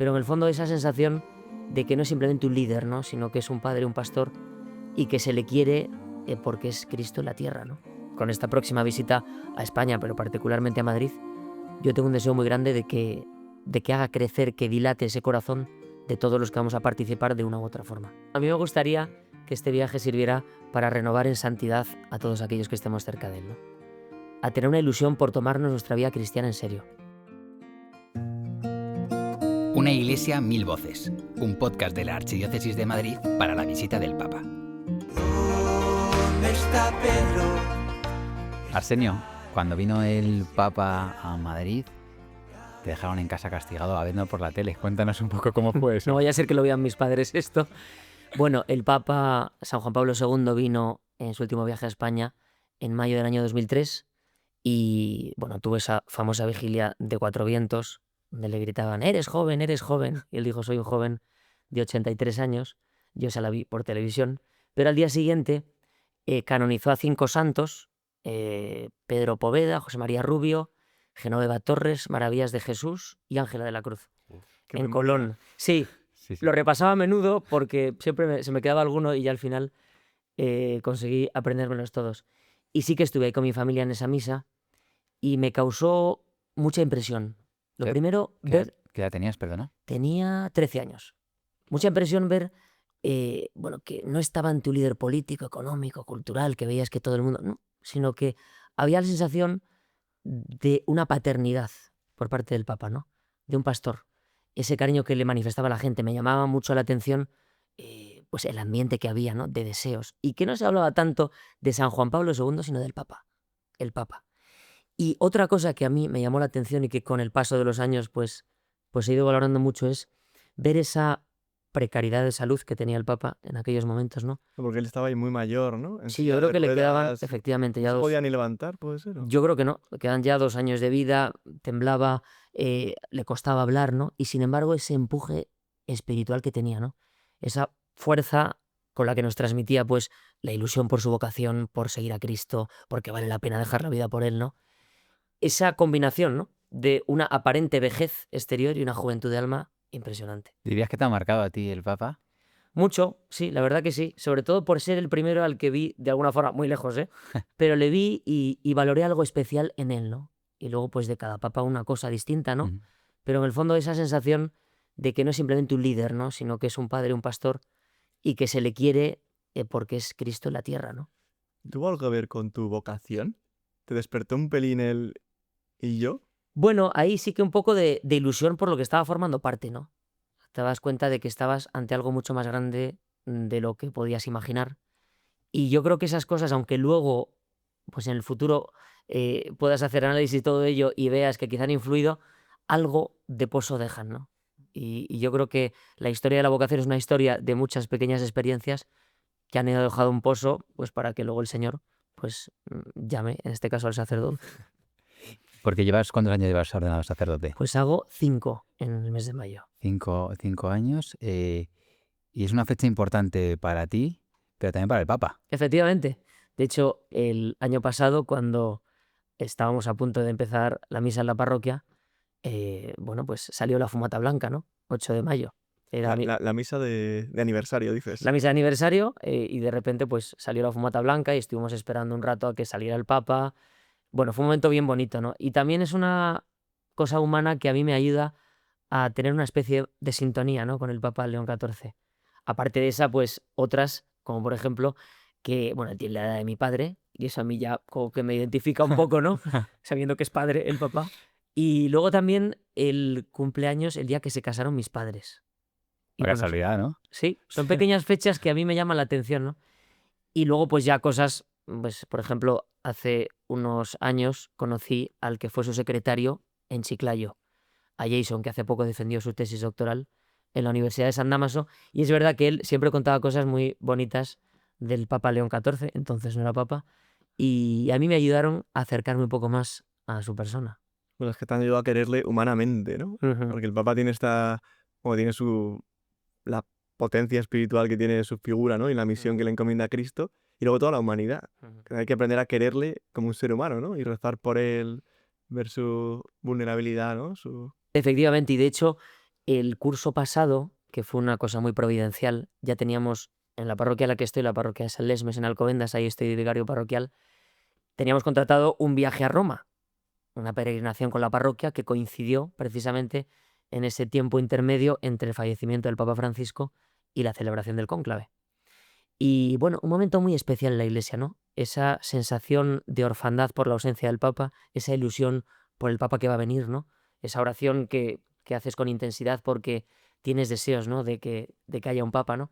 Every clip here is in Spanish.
Pero en el fondo esa sensación de que no es simplemente un líder, ¿no? Sino que es un padre, un pastor, y que se le quiere porque es Cristo en la tierra, ¿no? Con esta próxima visita a España, pero particularmente a Madrid, yo tengo un deseo muy grande de que haga crecer, que dilate ese corazón de todos los que vamos a participar de una u otra forma. A mí me gustaría que este viaje sirviera para renovar en santidad a todos aquellos que estemos cerca de él, ¿no? A tener una ilusión por tomarnos nuestra vida cristiana en serio. Una iglesia, mil voces. Un podcast de la Archidiócesis de Madrid para la visita del Papa. ¿Dónde está Pedro? Arsenio, cuando vino el Papa a Madrid, te dejaron en casa castigado a verlo por la tele. Cuéntanos un poco cómo fue eso. No vaya a ser que lo vean mis padres esto. Bueno, el Papa San Juan Pablo II vino en su último viaje a España en mayo del año 2003 y bueno, tuvo esa famosa vigilia de Cuatro Vientos donde le gritaban eres joven, y él dijo soy un joven de 83 años, yo se la vi por televisión, pero al día siguiente canonizó a 5 santos, Pedro Poveda, José María Rubio, Genoveva Torres, Maravillas de Jesús y Ángela de la Cruz, en Colón. Sí. Sí. Lo repasaba a menudo porque siempre se me quedaba alguno y ya al final conseguí aprendérmelos todos. Y sí que estuve ahí con mi familia en esa misa y me causó mucha impresión. Lo primero, ver... ¿Qué edad tenías, perdona? Tenía 13 años. Mucha impresión ver que no estaba ante un líder político, económico, cultural, que veías que todo el mundo... No, sino que había la sensación de una paternidad por parte del Papa, ¿no? De un pastor. Ese cariño que le manifestaba a la gente. Me llamaba mucho la atención pues el ambiente que había, ¿no? De deseos. Y que no se hablaba tanto de San Juan Pablo II, sino del Papa. El Papa. Y otra cosa que a mí me llamó la atención y que con el paso de los años pues he ido valorando mucho es ver esa precariedad de salud que tenía el Papa en aquellos momentos, ¿no? Porque él estaba ahí muy mayor, ¿no? En Sí, silla yo creo de que le quedaban, ruedas, efectivamente, no ya se 2... podía ni levantar, ¿puede ser? ¿O? Yo creo que no, le quedan ya 2 años de vida, temblaba, le costaba hablar, ¿no? Y sin embargo ese empuje espiritual que tenía, ¿no? Esa fuerza con la que nos transmitía pues la ilusión por su vocación, por seguir a Cristo, porque vale la pena dejar la vida por él, ¿no? Esa combinación, ¿no? De una aparente vejez exterior y una juventud de alma impresionante. ¿Dirías que te ha marcado a ti el Papa? Mucho, sí, la verdad que sí. Sobre todo por ser el primero al que vi, de alguna forma, muy lejos, pero le vi y valoré algo especial en él, ¿no? Y luego, pues, de cada papa una cosa distinta, ¿no? Ujú. Pero en el fondo esa sensación de que no es simplemente un líder, ¿no? Sino que es un padre, un pastor, y que se le quiere porque es Cristo en la tierra, ¿no? ¿Tuvo algo que ver con tu vocación? ¿Te despertó un pelín el y yo? Bueno, ahí sí que un poco de ilusión por lo que estaba formando parte, ¿no? Te das cuenta de que estabas ante algo mucho más grande de lo que podías imaginar. Y yo creo que esas cosas, aunque luego, pues en el futuro, puedas hacer análisis y todo ello y veas que quizá han influido, algo de pozo dejan, ¿no? Y yo creo que la historia de la vocación es una historia de muchas pequeñas experiencias que han dejado un pozo, pues para que luego el Señor, pues llame, en este caso al sacerdote. Porque ¿cuántos años llevas ordenado sacerdote? Pues hago 5 en el mes de mayo. 5 años. Y es una fecha importante para ti, pero también para el Papa. Efectivamente. De hecho, el año pasado, cuando estábamos a punto de empezar la misa en la parroquia, bueno, pues salió la fumata blanca, ¿no? 8 de mayo. Era La misa de aniversario, dices. la misa de aniversario y de repente pues salió la fumata blanca y estuvimos esperando un rato a que saliera el Papa. Bueno, fue un momento bien bonito, ¿no? Y también es una cosa humana que a mí me ayuda a tener una especie de sintonía, ¿no? Con el Papa León XIV. Aparte de esa, pues otras, como por ejemplo, que, bueno, tiene la edad de mi padre, y eso a mí ya como que me identifica un poco, ¿no? Sabiendo que es padre el Papa. Y luego también el cumpleaños, el día que se casaron mis padres. Y Por bueno, casualidad, ¿no? sí, son pequeñas fechas que a mí me llaman la atención, ¿no? Y luego pues ya cosas, pues por ejemplo, hace unos años conocí al que fue su secretario en Chiclayo, a Jason, que hace poco defendió su tesis doctoral en la Universidad de San Dámaso, y es verdad que él siempre contaba cosas muy bonitas del Papa León XIV, entonces no era Papa, y a mí me ayudaron a acercarme un poco más a su persona. Bueno, es que te han ayudado a quererle humanamente, ¿no? Ujú. Porque el Papa tiene la potencia espiritual que tiene su figura, ¿no? Y la misión que le encomienda a Cristo. Y luego toda la humanidad. Que hay que aprender a quererle como un ser humano, ¿no? Y rezar por él, ver su vulnerabilidad, ¿no? Efectivamente, y de hecho, el curso pasado, que fue una cosa muy providencial, ya teníamos en la parroquia en la que estoy, la parroquia de San Lesmes en Alcobendas, ahí estoy de vicario parroquial, teníamos contratado un viaje a Roma, una peregrinación con la parroquia que coincidió precisamente en ese tiempo intermedio entre el fallecimiento del Papa Francisco y la celebración del cónclave. Y bueno, un momento muy especial en la Iglesia, ¿no? Esa sensación de orfandad por la ausencia del Papa, esa ilusión por el Papa que va a venir, ¿no? Esa oración que haces con intensidad porque tienes deseos, ¿no? de que haya un Papa, ¿no?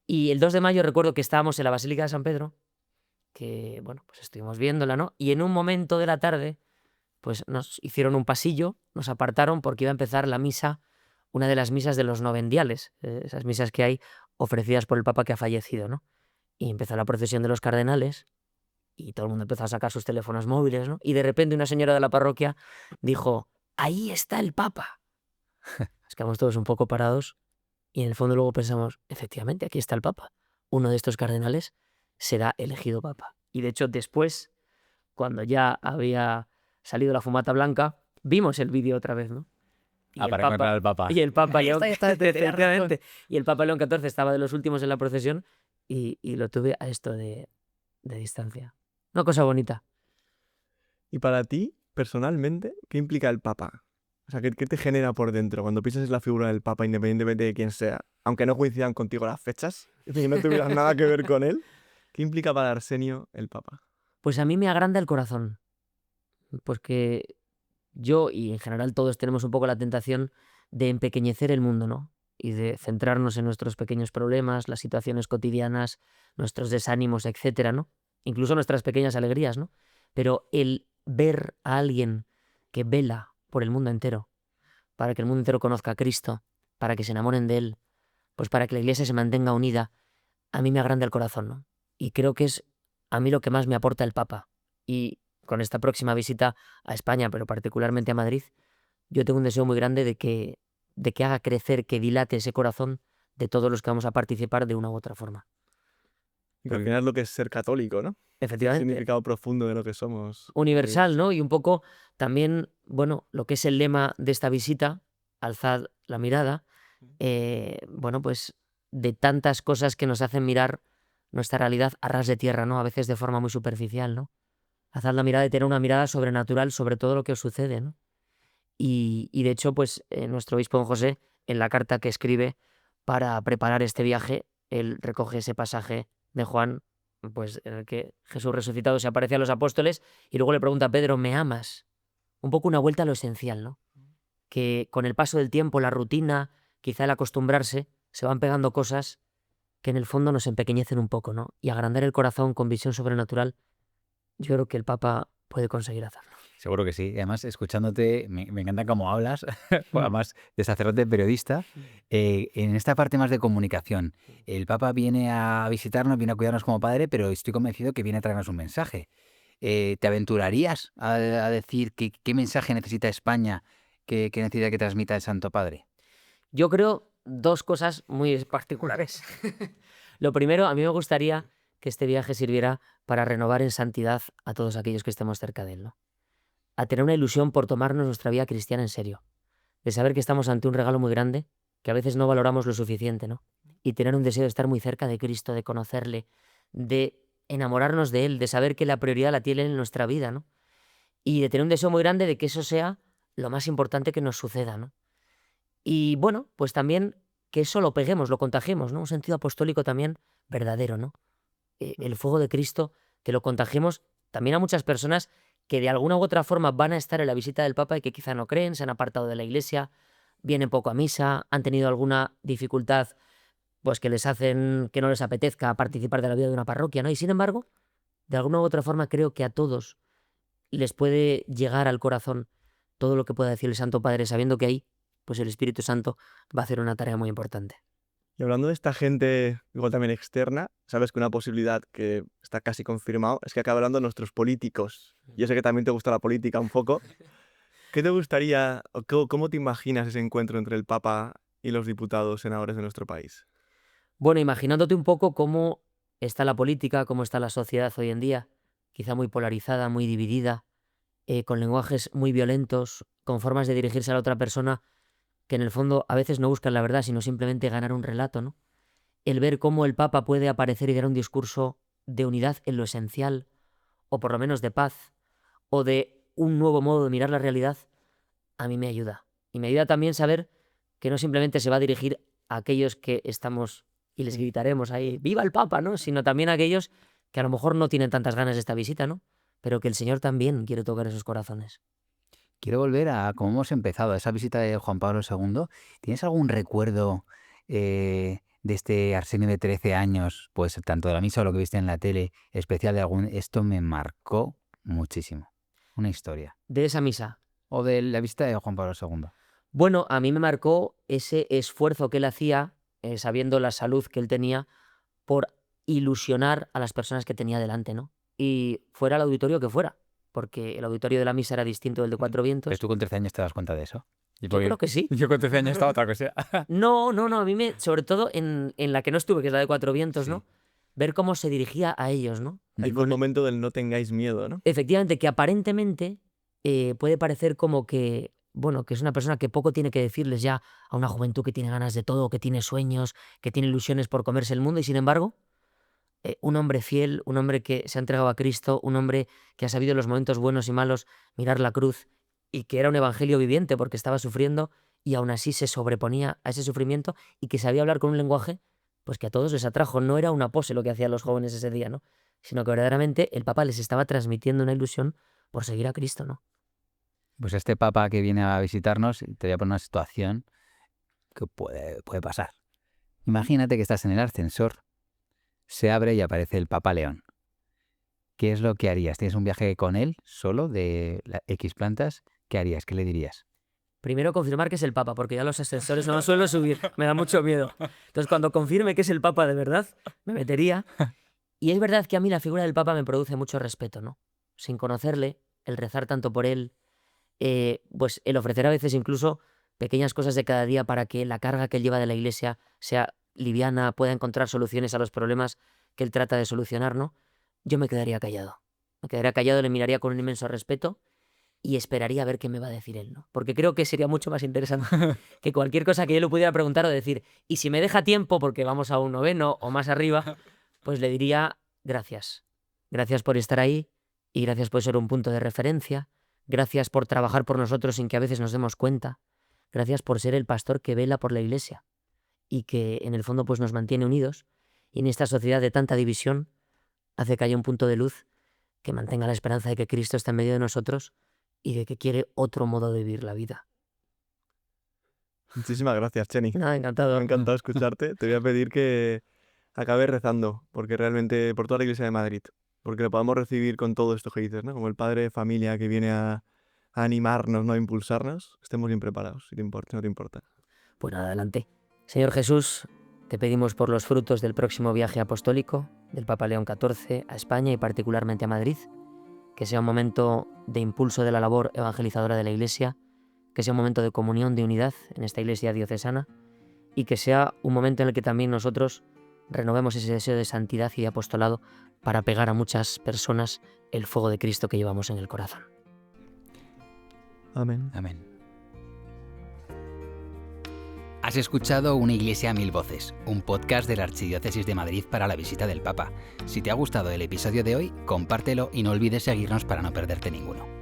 Y el 2 de mayo recuerdo que estábamos en la Basílica de San Pedro, que, bueno, pues estuvimos viéndola, ¿no? Y en un momento de la tarde, pues nos hicieron un pasillo, nos apartaron porque iba a empezar la misa, una de las misas de los novendiales, esas misas que hay ofrecidas por el Papa que ha fallecido, ¿no? Y empezó la procesión de los cardenales y todo el mundo empezó a sacar sus teléfonos móviles, ¿no? Y de repente una señora de la parroquia dijo, ahí está el Papa. Nos quedamos todos un poco parados y en el fondo luego pensamos, efectivamente, aquí está el Papa. Uno de estos cardenales será elegido Papa. Y de hecho después, cuando ya había salido la fumata blanca, vimos el vídeo otra vez, ¿no? Y Para encontrar al Papa. Y el Papa Ahí León, está, efectivamente. Y el Papa León XIV estaba de los últimos en la procesión y lo tuve a esto de distancia. Una cosa bonita. Y para ti, personalmente, ¿qué implica el Papa? O sea, ¿qué te genera por dentro cuando piensas en la figura del Papa, independientemente de quién sea? Aunque no coincidan contigo las fechas, y no tuvieras nada que ver con él, ¿qué implica para Arsenio el Papa? Pues a mí me agranda el corazón. Porque yo y en general todos tenemos un poco la tentación de empequeñecer el mundo, ¿no? Y de centrarnos en nuestros pequeños problemas, las situaciones cotidianas, nuestros desánimos, etcétera, ¿no? Incluso nuestras pequeñas alegrías, ¿no? Pero el ver a alguien que vela por el mundo entero, para que el mundo entero conozca a Cristo, para que se enamoren de Él, pues para que la Iglesia se mantenga unida, a mí me agranda el corazón, ¿no? Y creo que es a mí lo que más me aporta el Papa. Y con esta próxima visita a España, pero particularmente a Madrid, yo tengo un deseo muy grande de que haga crecer, que dilate ese corazón de todos los que vamos a participar de una u otra forma. Y que al final es lo que es ser católico, ¿no? El Efectivamente. significado profundo de lo que somos. Universal, ¿no? Y un poco también, bueno, lo que es el lema de esta visita, alzad la mirada, bueno, pues de tantas cosas que nos hacen mirar nuestra realidad a ras de tierra, ¿no? A veces de forma muy superficial, ¿no? Alzad la mirada y tener una mirada sobrenatural sobre todo lo que os sucede, ¿no? Y de hecho, pues nuestro obispo don José, en la carta que escribe para preparar este viaje, él recoge ese pasaje de Juan, pues en el que Jesús resucitado se aparece a los apóstoles y luego le pregunta a Pedro, ¿me amas? Un poco una vuelta a lo esencial, ¿no? Que con el paso del tiempo, la rutina, quizá el acostumbrarse, se van pegando cosas que en el fondo nos empequeñecen un poco, ¿no? Y agrandar el corazón con visión sobrenatural, yo creo que el Papa puede conseguir hacerlo. Seguro que sí. Y además, escuchándote, me encanta cómo hablas, además de sacerdote periodista. En esta parte más de comunicación, el Papa viene a visitarnos, viene a cuidarnos como padre, pero estoy convencido que viene a traernos un mensaje. ¿Te aventurarías a decir qué mensaje necesita España, qué necesita que transmita el Santo Padre? Yo creo dos cosas muy particulares. Lo primero, a mí me gustaría que este viaje sirviera para renovar en santidad a todos aquellos que estemos cerca de él, ¿no? A tener una ilusión por tomarnos nuestra vida cristiana en serio, de saber que estamos ante un regalo muy grande, que a veces no valoramos lo suficiente, ¿no? Y tener un deseo de estar muy cerca de Cristo, de conocerle, de enamorarnos de él, de saber que la prioridad la tiene en nuestra vida, ¿no? Y de tener un deseo muy grande de que eso sea lo más importante que nos suceda, ¿no? Y bueno, pues también que eso lo peguemos, lo contagiemos, ¿no? Un sentido apostólico también verdadero, ¿no? El fuego de Cristo, que lo contagiemos también a muchas personas que de alguna u otra forma van a estar en la visita del Papa y que quizá no creen, se han apartado de la Iglesia, vienen poco a misa, han tenido alguna dificultad pues que les hacen que no les apetezca participar de la vida de una parroquia, ¿no? Y sin embargo, de alguna u otra forma creo que a todos les puede llegar al corazón todo lo que pueda decir el Santo Padre, sabiendo que ahí pues el Espíritu Santo va a hacer una tarea muy importante. Y hablando de esta gente, igual también externa, sabes que una posibilidad que está casi confirmado es que acabe hablando nuestros políticos. Yo sé que también te gusta la política un poco. ¿Qué te gustaría, o cómo te imaginas ese encuentro entre el Papa y los diputados senadores de nuestro país? Bueno, imaginándote un poco cómo está la política, cómo está la sociedad hoy en día, quizá muy polarizada, muy dividida, con lenguajes muy violentos, con formas de dirigirse a la otra persona que en el fondo a veces no buscan la verdad, sino simplemente ganar un relato, ¿no? El ver cómo el Papa puede aparecer y dar un discurso de unidad en lo esencial, o por lo menos de paz, o de un nuevo modo de mirar la realidad, a mí me ayuda. Y me ayuda también saber que no simplemente se va a dirigir a aquellos que estamos y les gritaremos ahí, ¡viva el Papa!, ¿no? Sino también a aquellos que a lo mejor no tienen tantas ganas de esta visita, ¿no? Pero que el Señor también quiere tocar esos corazones. Quiero volver a cómo hemos empezado, a esa visita de Juan Pablo II. ¿Tienes algún recuerdo de este Arsenio de 13 años, pues tanto de la misa o lo que viste en la tele, especial de algún... Esto me marcó muchísimo. Una historia. De esa misa. O de la visita de Juan Pablo II. Bueno, a mí me marcó ese esfuerzo que él hacía, sabiendo la salud que él tenía, por ilusionar a las personas que tenía delante, ¿no? Y fuera el auditorio que fuera, porque el auditorio de la misa era distinto del de Cuatro Vientos. ¿Pero tú con 13 años te das cuenta de eso? Yo creo que sí. Yo con 13 años estaba otra cosa. No, a mí sobre todo en la que no estuve, que es la de Cuatro Vientos, Sí. ¿no? Ver cómo se dirigía a ellos, ¿no? Ahí fue el momento del no tengáis miedo, ¿no? Efectivamente, que aparentemente puede parecer como que, bueno, que es una persona que poco tiene que decirles ya a una juventud que tiene ganas de todo, que tiene sueños, que tiene ilusiones por comerse el mundo, y sin embargo, un hombre fiel, un hombre que se ha entregado a Cristo, un hombre que ha sabido en los momentos buenos y malos mirar la cruz y que era un evangelio viviente porque estaba sufriendo y aún así se sobreponía a ese sufrimiento y que sabía hablar con un lenguaje pues que a todos les atrajo. No era una pose lo que hacían los jóvenes ese día, ¿no? Sino que verdaderamente el Papa les estaba transmitiendo una ilusión por seguir a Cristo, ¿no? Pues este Papa que viene a visitarnos, te voy a poner una situación que puede pasar. Imagínate que estás en el ascensor, se abre y aparece el Papa León. ¿Qué es lo que harías? ¿Tienes un viaje con él, solo, de X plantas? ¿Qué harías? ¿Qué le dirías? Primero confirmar que es el Papa, porque ya los ascensores no los suelo subir, me da mucho miedo. Entonces cuando confirme que es el Papa de verdad, me metería. Y es verdad que a mí la figura del Papa me produce mucho respeto, ¿no? Sin conocerle, el rezar tanto por él, pues el ofrecer a veces incluso pequeñas cosas de cada día para que la carga que él lleva de la Iglesia sea liviana, pueda encontrar soluciones a los problemas que él trata de solucionar, ¿no? Yo me quedaría callado. Me quedaría callado, le miraría con un inmenso respeto y esperaría a ver qué me va a decir él, ¿no? Porque creo que sería mucho más interesante que cualquier cosa que yo le pudiera preguntar o decir. Y si me deja tiempo, porque vamos a un noveno o más arriba, pues le diría gracias. Gracias por estar ahí y gracias por ser un punto de referencia. Gracias por trabajar por nosotros sin que a veces nos demos cuenta. Gracias por ser el pastor que vela por la Iglesia y que en el fondo pues nos mantiene unidos. Y en esta sociedad de tanta división hace que haya un punto de luz que mantenga la esperanza de que Cristo está en medio de nosotros y de que quiere otro modo de vivir la vida. Muchísimas gracias, Cheni. Nada, Me encantado. ha encantado escucharte. Te voy a pedir que acabes rezando, porque realmente por toda la Iglesia de Madrid, porque lo podamos recibir con todo esto que dices, ¿no? Como el padre de familia que viene a animarnos, ¿no? A impulsarnos, estemos bien preparados, si te importa, si no te importa. Pues nada, adelante. Señor Jesús, te pedimos por los frutos del próximo viaje apostólico del Papa León XIV a España y particularmente a Madrid, que sea un momento de impulso de la labor evangelizadora de la Iglesia, que sea un momento de comunión, de unidad en esta Iglesia diocesana y que sea un momento en el que también nosotros renovemos ese deseo de santidad y de apostolado para pegar a muchas personas el fuego de Cristo que llevamos en el corazón. Amén. Amén. Has escuchado Una Iglesia a Mil Voces, un podcast de la Archidiócesis de Madrid para la visita del Papa. Si te ha gustado el episodio de hoy, compártelo y no olvides seguirnos para no perderte ninguno.